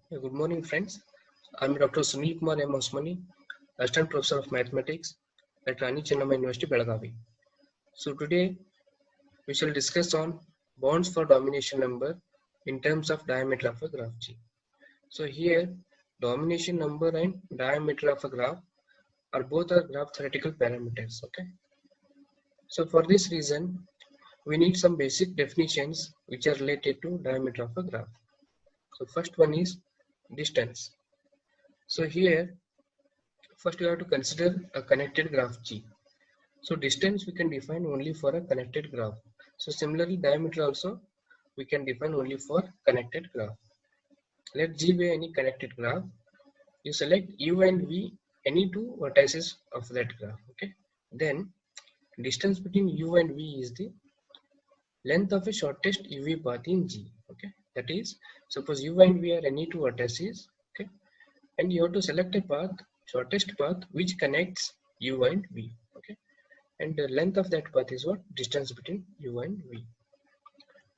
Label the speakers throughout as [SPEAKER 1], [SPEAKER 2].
[SPEAKER 1] Good morning, friends. I'm Dr. Sunil Kumar M. Osmani, Assistant Professor of Mathematics at Rani Chennamma University, Belagavi. So today we shall discuss on bonds for domination number in terms of diameter of a graph G. So here, domination number and diameter of a graph are both are graph theoretical parameters. Okay. So for this reason, we need some basic definitions which are related to diameter of a graph. So first one is distance. So here, first we have to consider a connected graph G. So distance we can define only for a connected graph. So similarly diameter also we can define only for connected graph. Let G be any connected graph. You select U and V, any two vertices of that graph. Okay. Then distance between U and V is the length of a shortest UV path in G. Okay. That is, suppose U and V are any two vertices. Okay. And you have to select a path, shortest path which connects U and V. Okay. And the length of that path is what? Distance between U and V.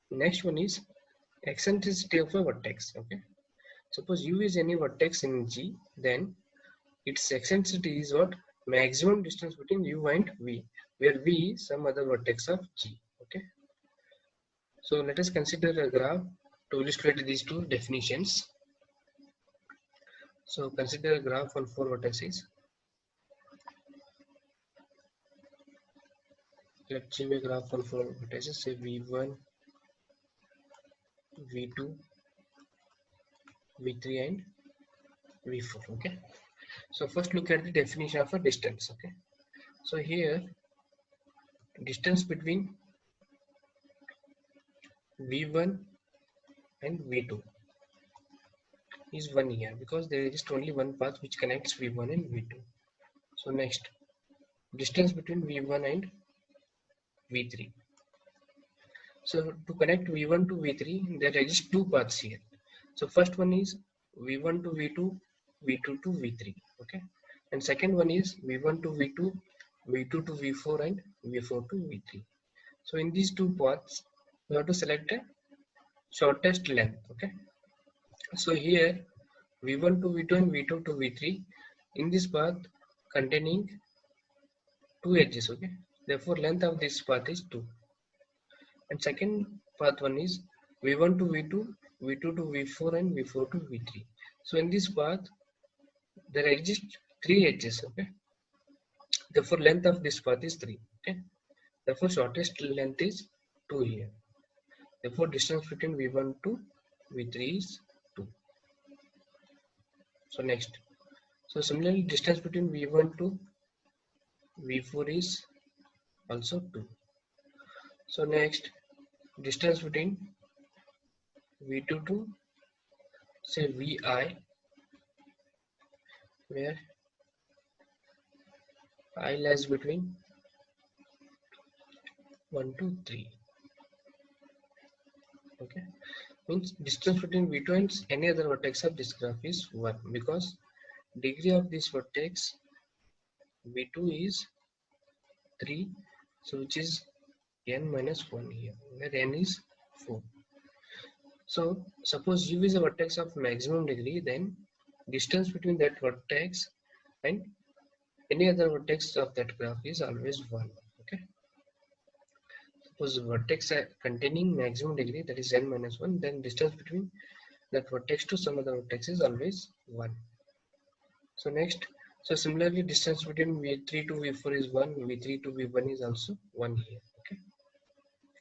[SPEAKER 1] Next one is eccentricity of a vertex. Okay. Suppose U is any vertex in G, then its eccentricity is what? Maximum distance between U and V, where V is some other vertex of G. Okay. So let us consider a graph to illustrate these two definitions. So consider a graph on four vertices. Let's give a graph on four vertices, say V1, V2, V3 and V4. Okay. So first look at the definition of a distance. Okay. So here distance between V1 and V2 is 1 here because there is just only one path which connects V1 and V2. So next distance between V1 and V3. So to connect V1 to V3 there exist two paths here. So first one is V1 to V2, V2 to V3. Okay. And second one is V1 to V2, V2 to V4 and V4 to V3. So in these two paths we have to select a shortest length. Okay. So here V1 to V2 and V2 to V3 in this path containing two edges. Okay. Therefore length of this path is 2. And second path one is V1 to V2, V2 to V4 and V4 to V3. So in this path there exist three edges. Okay. Therefore length of this path is 3. Okay. Therefore shortest length is 2 here. Therefore distance between V1 to V3 is 2. So next. So similarly distance between V1 to V4 is also 2. So next distance between V2 to say VI, where I lies between 1 to 3. Okay, means distance between V2 and any other vertex of this graph is 1 because degree of this vertex V2 is 3, so which is n minus 1 here, where n is 4. So suppose U is a vertex of maximum degree, then distance between that vertex and any other vertex of that graph is always 1. Okay. Suppose vertex containing maximum degree, that is n minus 1, then distance between that vertex to some other vertex is always 1. So next, so similarly distance between V3 to V4 is 1, V3 to V1 is also 1 here. Okay.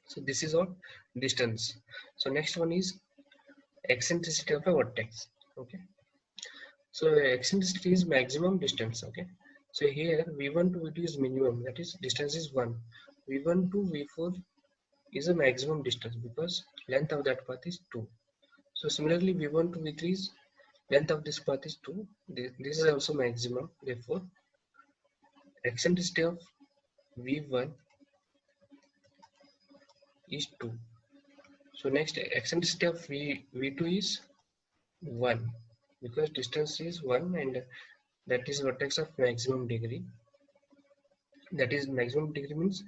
[SPEAKER 1] So this is all distance. So next one is eccentricity of a vertex. Okay. So eccentricity is maximum distance. Okay. So here V1 to V2 is minimum, that is distance is 1. V1 to V4 is a maximum distance because length of that path is 2. So similarly V1 to V3 is length of this path is 2. This is also maximum. Therefore eccentricity of V1 is 2. So next eccentricity of V2 is 1 because distance is 1 and that is vertex of maximum degree. That is maximum degree means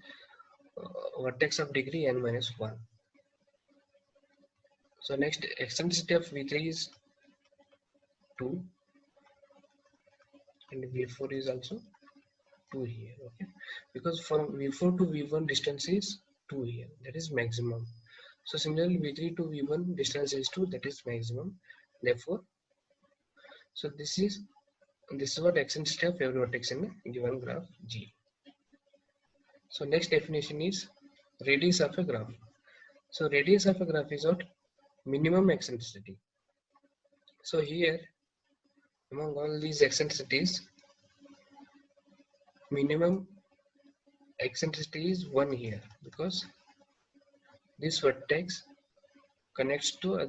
[SPEAKER 1] vertex of degree n minus 1. So next eccentricity of V3 is 2, and V4 is also 2 here. Okay, because from V4 to V1 distance is 2 here, that is maximum. So similarly V3 to V1 distance is 2, that is maximum. Therefore, so this is what eccentricity of every vertex in a given graph G. So next definition is radius of a graph. So radius of a graph is what? Minimum eccentricity. So here among all these eccentricities, minimum eccentricity is 1 here, because this vertex connects to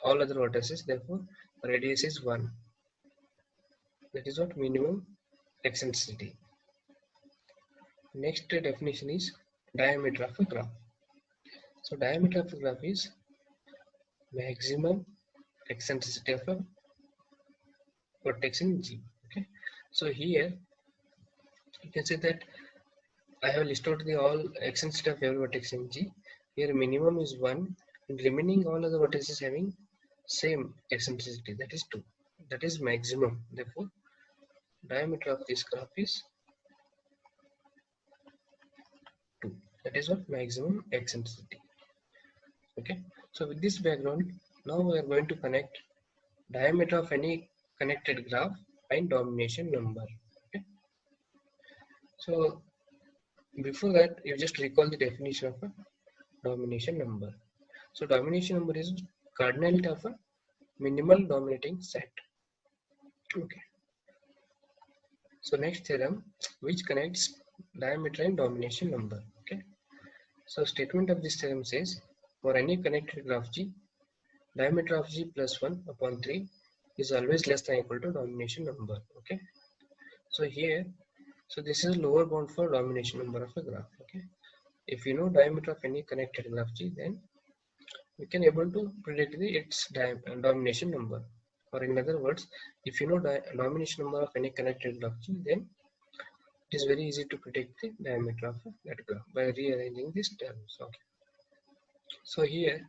[SPEAKER 1] all other vertices, therefore radius is 1. That is what minimum eccentricity. Next definition is diameter of a graph. So diameter of a graph is maximum eccentricity of a vertex in G. Okay, so here you can say that I have listed the all eccentricity of every vertex in G. Here minimum is 1, and remaining all other vertices having same eccentricity, that is 2. That is maximum. Therefore, diameter of this graph is 2. That is what maximum eccentricity. Okay. So with this background, now we are going to connect diameter of any connected graph and domination number. Okay. So before that, you just recall the definition of a domination number. So domination number is cardinality of a minimal dominating set. Okay. So next theorem, which connects diameter and domination number. Okay. So statement of this theorem says, for any connected graph G, diameter of G plus 1 upon 3 is always less than or equal to domination number. Okay. So here, so this is lower bound for domination number of a graph. Okay. If you know diameter of any connected graph G, then we can able to predict its domination number. Or in other words, if you know domination number of any connected graph G, then it is very easy to predict the diameter of that graph by rearranging these terms. Okay. So here,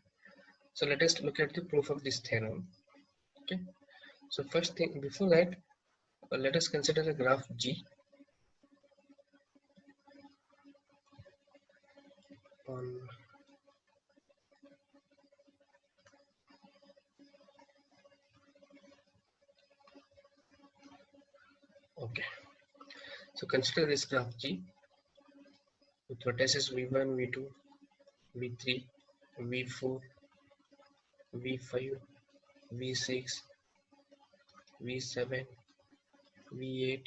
[SPEAKER 1] so let us look at the proof of this theorem. Okay. So first thing, before that, let us consider a graph G on okay. So consider this graph G with vertices V1, V2, V3, V4, V5, V6, V7, V8,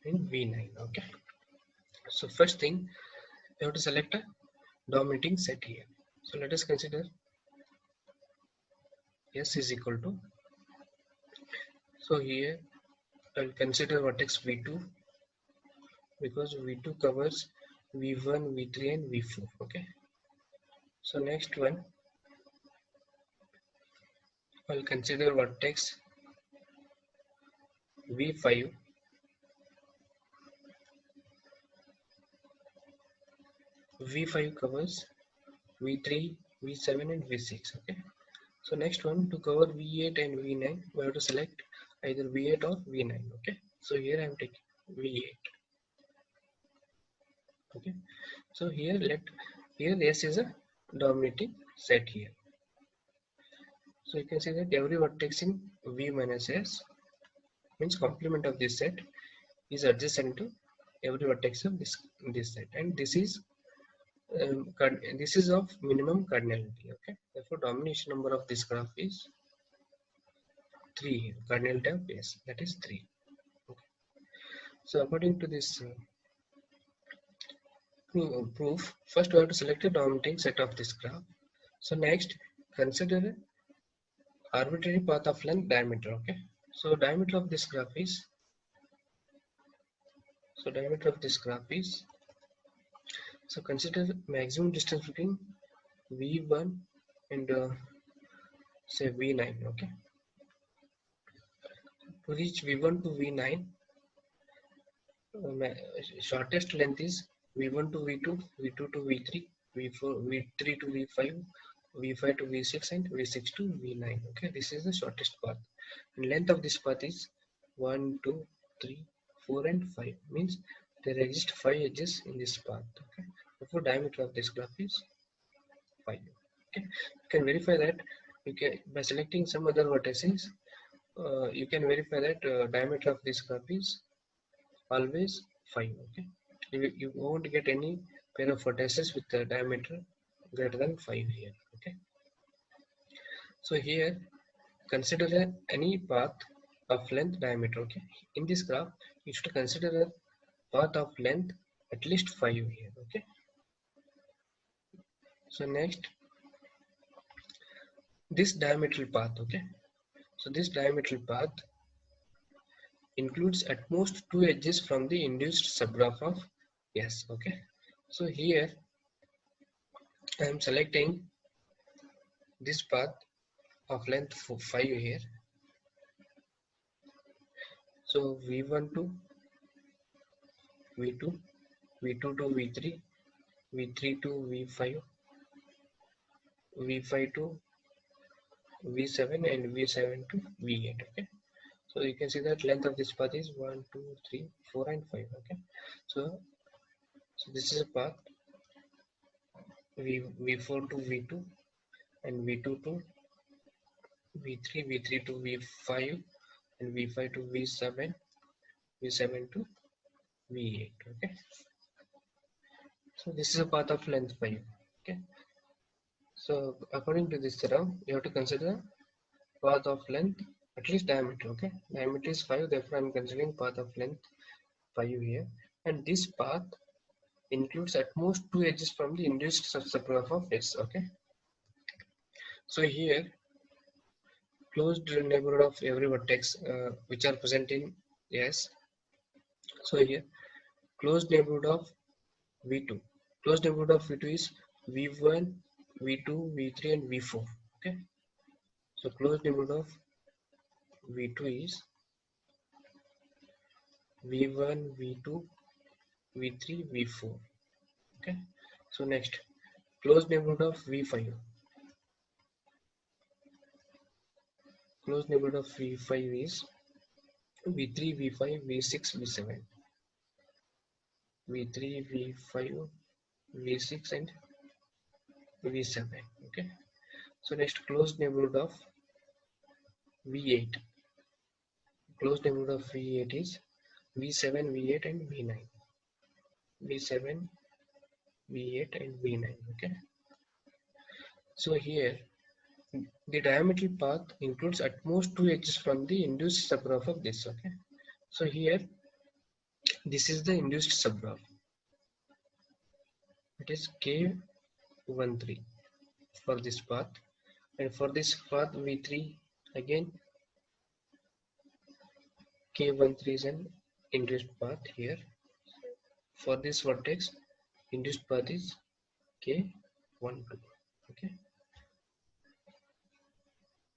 [SPEAKER 1] and V9. Okay. So first thing, you have to select a dominating set here. So let us consider S is equal to. So here I will consider vertex V2 because V2 covers V1, V3, and V4. Okay. So next one, I will consider vertex V5 V5 covers V3, V7, and V6. Okay. So next one, to cover V8 and V9, we have to select either V8 or V9. Okay. So here I am taking V8. Okay. So here S is a dominating set here. So you can see that every vertex in V minus S means complement of this set is adjacent to every vertex of this set, and this is of minimum cardinality. Okay. Therefore, domination number of this graph is 3 here. Cardinality of S, that is 3. Okay. So according to this proof, first we have to select a dominating set of this graph. So next, consider arbitrary path of length diameter. Okay. So diameter of this graph is. So consider maximum distance between V1 and say V9. Okay. To reach V1 to V9, shortest length is V1 to V2, V2 to V3, V4, V3 to V5, V5 to V6, and V6 to V9. Okay, this is the shortest path. and length of this path is 1, 2, 3, 4 and 5, means there exist 5 edges in this path. Okay, therefore diameter of this graph is 5. Okay, you can verify that you can by selecting some other vertices. You can verify that diameter of this graph is always 5. Okay, you won't get any pair of vertices with the diameter greater than 5 here. Okay, so here consider any path of length diameter. Okay, in this graph you should consider a path of length at least 5 here. Okay, so next this diametral path. Okay, so this diametral path includes at most 2 edges from the induced subgraph of S. Okay, so here I am selecting this path of length 5 here. So V1 to V2, V2 to V3, V3 to V5, V5 to V7 and V7 to V8. Okay, so you can see that length of this path is 1, 2, 3, 4 and 5. Okay, so this is a path V4 to V2 and V2 to V3, V3 to V5 and V5 to V7, V7 to V8. Okay, so this is a path of length 5. Okay, so according to this theorem you have to consider path of length at least diameter. Okay, diameter is 5, therefore I am considering path of length 5 here, and this path includes at most 2 edges from the induced subgraph of S. Okay, so here closed neighborhood of every vertex which are present in S. So here closed neighborhood of V2, closed neighborhood of V2 is V1, V2, V3 and V4. Okay, so closed neighborhood of V2 is V1, V2, V3, V4. Okay, so next closed neighborhood of V5, closed neighborhood of V5 is V3, V5, V6, V7, V3, V5, V6 and V7. Okay, so next closed neighborhood of V8, closed neighborhood of V8 is V7, V8 and V9, V7, V8 and V9. Okay, so here the diametral path includes at most 2 edges from the induced subgraph of this. Okay, so here this is the induced subgraph, it is K13 for this path, and for this path V3 again K13 is an induced path here. For this vertex induced path is K12. Okay,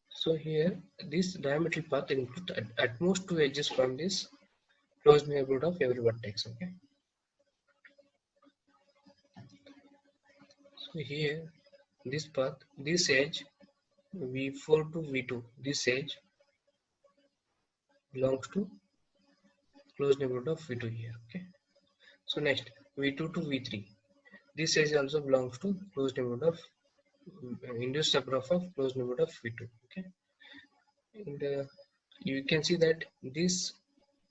[SPEAKER 1] so here this diametral path includes at most 2 edges from this closed neighborhood of every vertex. Okay, so here this path, this edge V4 to V2, this edge belongs to closed neighborhood of V2 here. Okay, so next V2 to V3, this edge also belongs to closed neighborhood of induced subgraph of closed neighborhood of V2. Okay, and you can see that this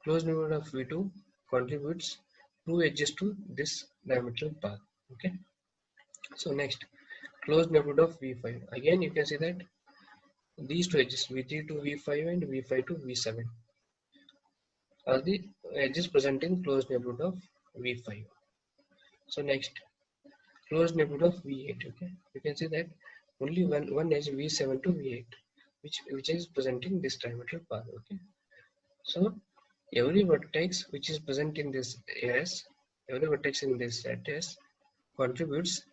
[SPEAKER 1] closed neighborhood of V2 contributes 2 edges to this diametral path. Okay, so next closed neighborhood of V5, again you can see that these 2 edges V3 to V5 and V5 to V7 are the edges present in closed neighborhood of V5. So next closed neighborhood of V8. Okay, you can see that only one edge V7 to V8 which is presenting this diametral path. Okay, so every vertex which is present in this S, every vertex in this set S contributes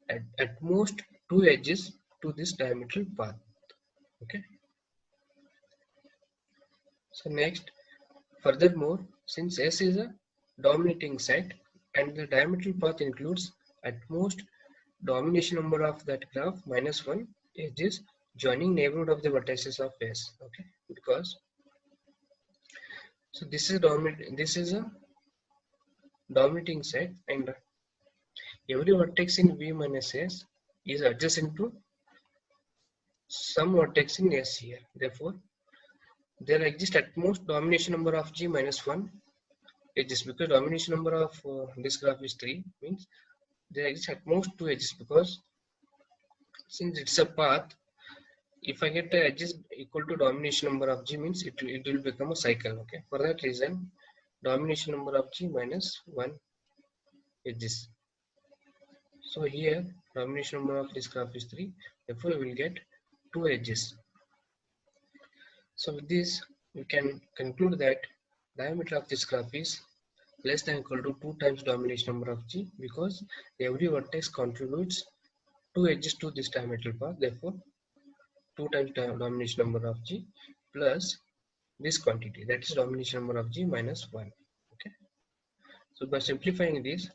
[SPEAKER 1] at most 2 edges to this diametral path. Okay, so next furthermore, since S is a dominating set and the diametral path includes at most domination number of that graph -1 edges joining neighborhood of the vertices of S. Okay, because So this is a dominating set, and every vertex in V minus S is adjacent to some vertex in S here. Therefore, there exists at most domination number of G minus 1 edges, because domination number of this graph is 3, means there exists at most 2 edges, because since it's a path, if I get the edges equal to domination number of G, means it will become a cycle. Okay, for that reason, domination number of G minus 1 edges. So here domination number of this graph is 3, therefore we will get 2 edges. So with this we can conclude that diameter of this graph is less than or equal to 2 times domination number of G, because every vertex contributes 2 edges to this diametral path. Therefore 2 times domination number of G plus this quantity, that is domination number of G minus 1. Okay, so by simplifying this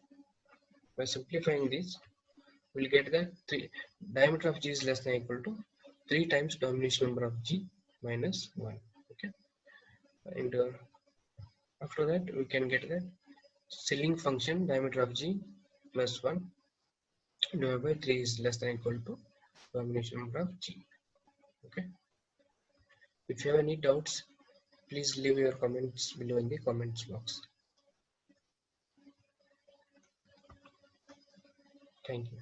[SPEAKER 1] we'll get that diameter of G is less than or equal to 3 times domination number of G minus 1. Okay, and after that we can get that ceiling function diameter of G plus 1 divided by 3 is less than or equal to domination number of G. Okay, if you have any doubts, please leave your comments below in the comments box. Thank you.